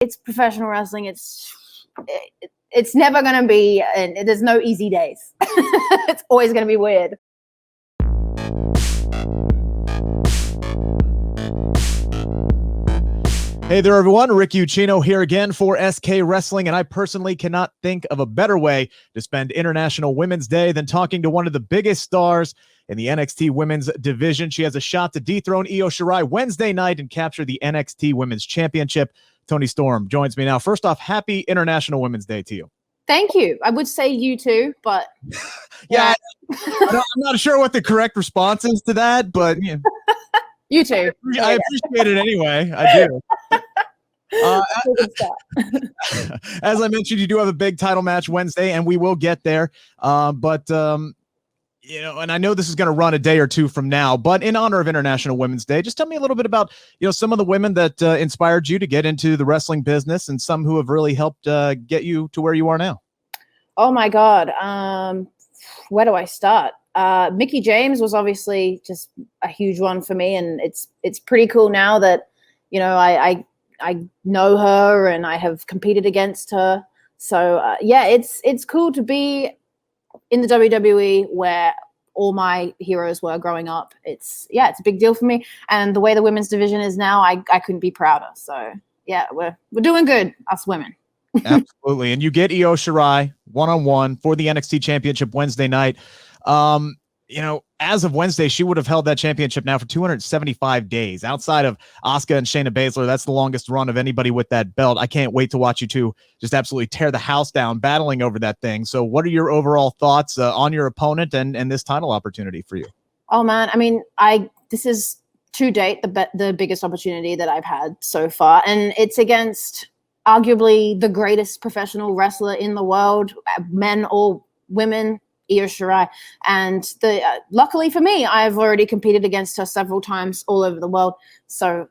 It's professional wrestling. It's never going to be, and there's no easy days. It's always going to be weird. Hey there, everyone. Rick Ucchino here again for SK Wrestling, and I personally cannot think of a better way to spend International Women's Day than talking to one of the biggest stars in the NXT Women's division. She has a shot to dethrone Io Shirai Wednesday night and capture the NXT Women's Championship. Toni Storm joins me now. First off, happy International Women's Day to you. Thank you. I would say you too, but yeah, I'm not sure what the correct response is to that, but yeah. You too. I appreciate it anyway. I do. As I mentioned, you do have a big title match Wednesday, and we will get there. You know, and I know this is going to run a day or two from now, but in honor of International Women's Day, just tell me a little bit about, some of the women that inspired you to get into the wrestling business and some who have really helped get you to where you are now. Oh my God. Where do I start? Mickie James was obviously just a huge one for me. And it's pretty cool now that, I know her and I have competed against her. So it's cool to be in the WWE where all my heroes were growing up. It's a big deal for me. And the way the women's division is now, I couldn't be prouder. So yeah, we're doing good, us women. Absolutely. And you get Io Shirai one-on-one for the NXT Championship Wednesday night. As of Wednesday, she would have held that championship now for 275 days. Outside of Asuka and Shayna Baszler, that's the longest run of anybody with that belt. I can't wait to watch you two just absolutely tear the house down battling over that thing. So what are your overall thoughts on your opponent and this title opportunity for you? Oh, man. I mean, this is to date the biggest opportunity that I've had so far. And it's against arguably the greatest professional wrestler in the world, men or women, Io Shirai. And luckily for me, I've already competed against her several times all over the world. So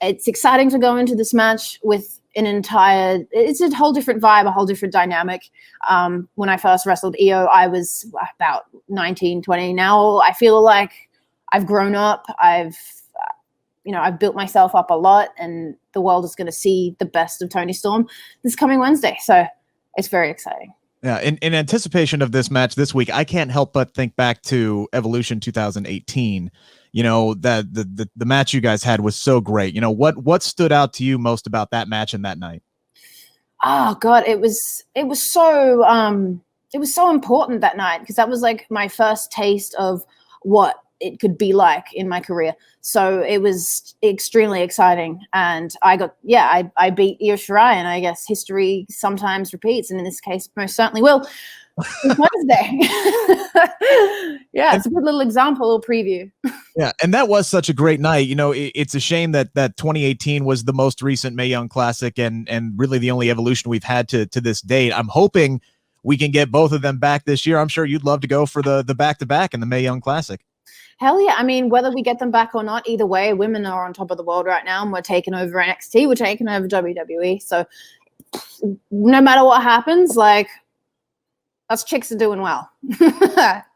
it's exciting to go into this match with it's a whole different vibe, a whole different dynamic. When I first wrestled Io, I was about 19, 20. Now I feel like I've grown up. I've built myself up a lot, and the world is going to see the best of Toni Storm this coming Wednesday. So it's very exciting. Yeah, in anticipation of this match this week, I can't help but think back to Evolution 2018. That the match you guys had was so great. What stood out to you most about that match and that night? Oh God, it was so important that night, because that was like my first taste of what it could be like in my career. So it was extremely exciting. And I beat Io Shirai, and I guess history sometimes repeats. And in this case, most certainly will. Wednesday. It's a good little example or preview. Yeah. And that was such a great night. It's a shame that 2018 was the most recent Mae Young Classic and really the only Evolution we've had to this date. I'm hoping we can get both of them back this year. I'm sure you'd love to go for the back-to-back in the Mae Young Classic. Hell yeah. I mean, whether we get them back or not, either way, women are on top of the world right now, and we're taking over NXT, we're taking over WWE. So no matter what happens, like, us chicks are doing well.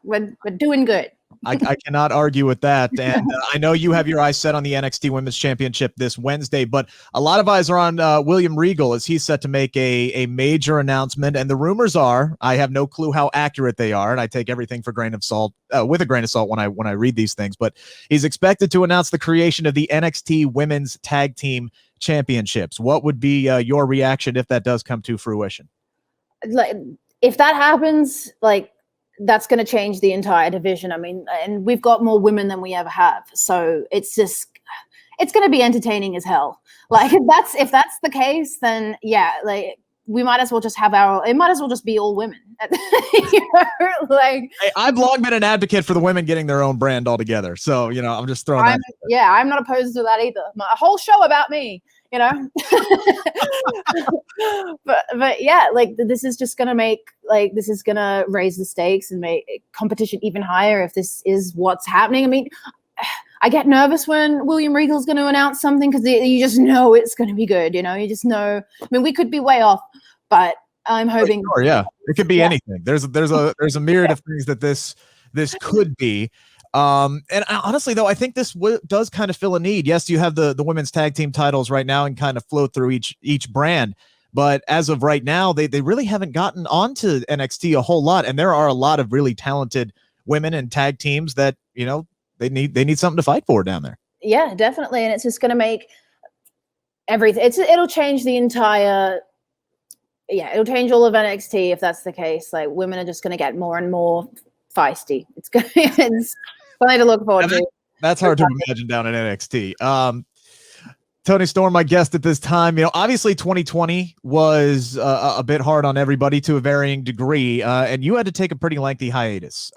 we're doing good. I cannot argue with that. And I know you have your eyes set on the NXT Women's Championship this Wednesday, but a lot of eyes are on William Regal, as he's set to make a major announcement. And the rumors are, I have no clue how accurate they are, and I take everything with a grain of salt when I read these things, but he's expected to announce the creation of the NXT Women's Tag Team Championships. What would be your reaction if that does come to fruition? Like, if that happens, that's going to change the entire division. I mean, and we've got more women than we ever have. So it's going to be entertaining as hell. Like, if that's the case, then yeah, we might as well just it might as well just be all women. Hey, I've long been an advocate for the women getting their own brand altogether. So, I'm just throwing that. Yeah, I'm not opposed to that either. A whole show about me. but yeah, this is just gonna this is gonna raise the stakes and make competition even higher if this is what's happening. I mean, I get nervous when William Regal's going to announce something, because you just know it's going to be good. You just know. I mean, we could be way off, but I'm hoping. Sure, yeah, it could be anything. There's a myriad of things that this could be. And honestly, though, I think this does kind of fill a need. Yes, you have the women's tag team titles right now and kind of flow through each brand. But as of right now, they really haven't gotten onto NXT a whole lot. And there are a lot of really talented women and tag teams that, you know, they need something to fight for down there. Yeah, definitely. And it's just going to make everything. It'll change the entire. Yeah, it'll change all of NXT if that's the case. Like, women are just going to get more and more feisty. It's funny to look forward to. That's hard to imagine down in NXT. Toni Storm, my guest at this time. You know, obviously 2020 was a bit hard on everybody to a varying degree, and you had to take a pretty lengthy hiatus.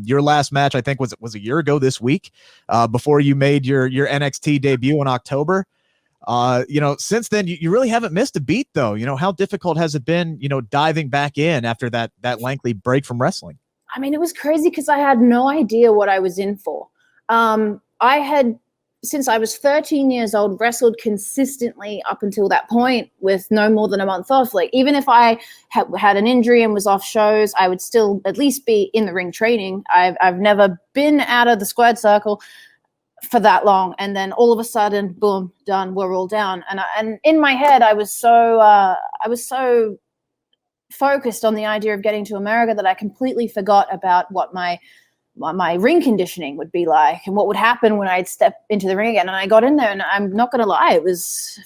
Your last match, I think, was a year ago this week, before you made your NXT debut in October. You know, since then, you really haven't missed a beat, though. You know, how difficult has it been, you know, diving back in after that lengthy break from wrestling? I mean, it was crazy because I had no idea what I was in for. I had, since I was 13 years old, wrestled consistently up until that point with no more than a month off. Like, even if I had an injury and was off shows, I would still at least be in the ring training. I've never been out of the squared circle for that long, and then all of a sudden, boom, done. We're all down, and in my head, I was so focused on the idea of getting to America that I completely forgot about what my ring conditioning would be like and what would happen when I'd step into the ring again. And I got in there, and I'm not gonna lie, it was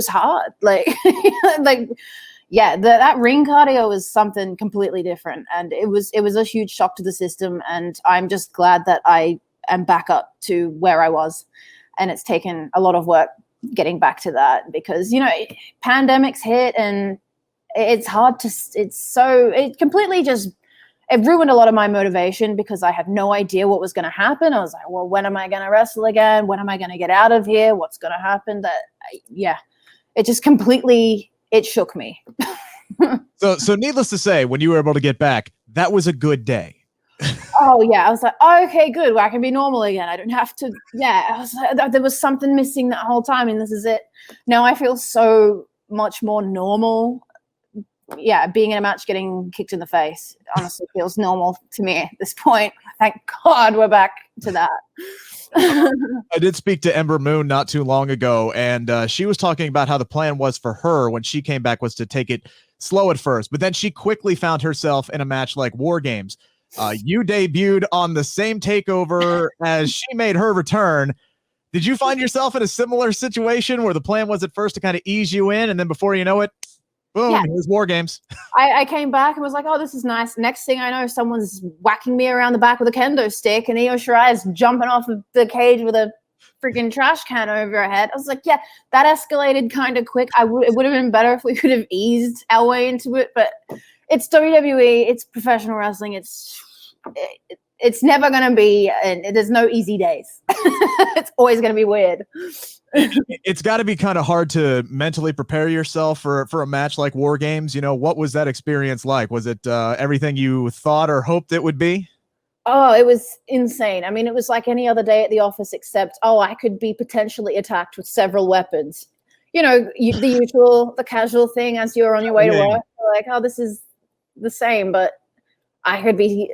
hard. Like, that ring cardio was something completely different, and it was a huge shock to the system. And I'm just glad that I am back up to where I was, and it's taken a lot of work getting back to that because, you know, pandemics hit and it's hard to, it completely just, it ruined a lot of my motivation because I had no idea what was going to happen. I was like, well, when am I going to wrestle again? When am I going to get out of here? What's going to happen? It just completely, it shook me. So needless to say, when you were able to get back, that was a good day. Oh yeah, I was like, oh, okay, good. Well, I can be normal again. I don't have to. Yeah, I was like, there was something missing that whole time, and this is it. Now I feel so much more normal. Yeah, being in a match, getting kicked in the face, honestly feels normal to me at this point. Thank God we're back to that. I did speak to Ember Moon not too long ago, and she was talking about how the plan was for her when she came back was to take it slow at first, but then she quickly found herself in a match like WarGames. You debuted on the same takeover as she made her return. Did you find yourself in a similar situation where the plan was at first to kind of ease you in, and then before you know it, boom, yeah, here's WarGames? I came back and was like, oh, this is nice. Next thing I know, someone's whacking me around the back with a kendo stick, and Io Shirai is jumping off of the cage with a freaking trash can over her head. I was like, yeah, that escalated kind of quick. It would have been better if we could have eased our way into it, but it's WWE, it's professional wrestling, it's never going to be, and there's no easy days. It's always going to be weird. It's got to be kind of hard to mentally prepare yourself for a match like WarGames. You know, what was that experience like? Was it everything you thought or hoped it would be? Oh, it was insane. I mean, it was like any other day at the office, except, I could be potentially attacked with several weapons. You know, the casual thing as you're on your way to work. Like, oh, this is the same, but I could be,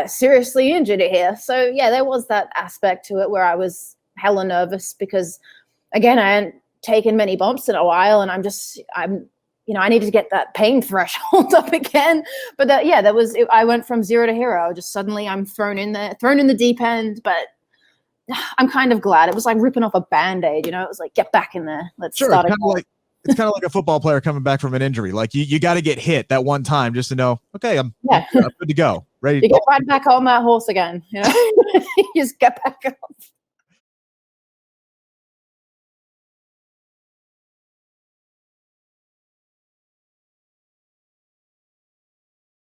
seriously injured here. So yeah, there was that aspect to it where I was hella nervous because, again, I hadn't taken many bumps in a while, and I needed to get that pain threshold up again. But I went from zero to hero. Just suddenly I'm thrown in the deep end, but I'm kind of glad. It was like ripping off a Band-Aid, you know, it was like, get back in there. Let's start again. It's kind of like a football player coming back from an injury. Like you got to get hit that one time just to know, okay, I'm good to go. Ready. You get right back on that horse again. You know, you just get back up.